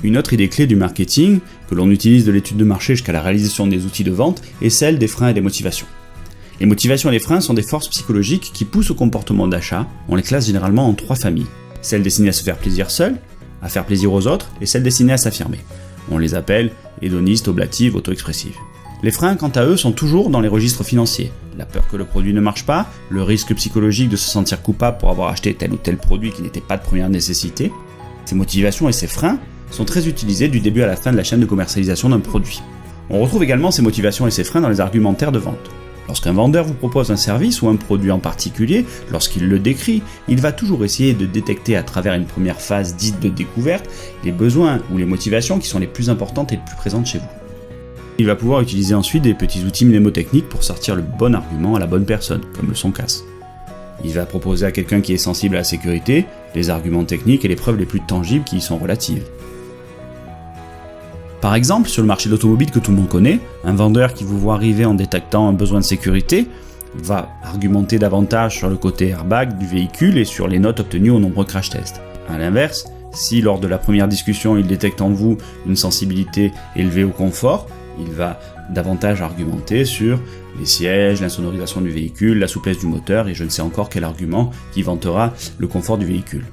Une autre idée clé du marketing, que l'on utilise de l'étude de marché jusqu'à la réalisation des outils de vente, est celle des freins et des motivations. Les motivations et les freins sont des forces psychologiques qui poussent au comportement d'achat. On les classe généralement en 3 familles. Celles destinées à se faire plaisir seul, à faire plaisir aux autres, et celles destinées à s'affirmer. On les appelle hédonistes, oblatives, auto-expressives. Les freins, quant à eux, sont toujours dans les registres financiers. La peur que le produit ne marche pas, le risque psychologique de se sentir coupable pour avoir acheté tel ou tel produit qui n'était pas de première nécessité. Ces motivations et ces freins sont très utilisés du début à la fin de la chaîne de commercialisation d'un produit. On retrouve également ces motivations et ces freins dans les argumentaires de vente. Lorsqu'un vendeur vous propose un service ou un produit en particulier, lorsqu'il le décrit, il va toujours essayer de détecter à travers une première phase dite de découverte les besoins ou les motivations qui sont les plus importantes et les plus présentes chez vous. Il va pouvoir utiliser ensuite des petits outils mnémotechniques pour sortir le bon argument à la bonne personne, comme le son casse. Il va proposer à quelqu'un qui est sensible à la sécurité les arguments techniques et les preuves les plus tangibles qui y sont relatives. Par exemple, sur le marché de l'automobile que tout le monde connaît, un vendeur qui vous voit arriver en détectant un besoin de sécurité va argumenter davantage sur le côté airbag du véhicule et sur les notes obtenues aux nombreux crash tests. A l'inverse, si lors de la première discussion il détecte en vous une sensibilité élevée au confort, il va davantage argumenter sur les sièges, l'insonorisation du véhicule, la souplesse du moteur et je ne sais encore quel argument qui vantera le confort du véhicule.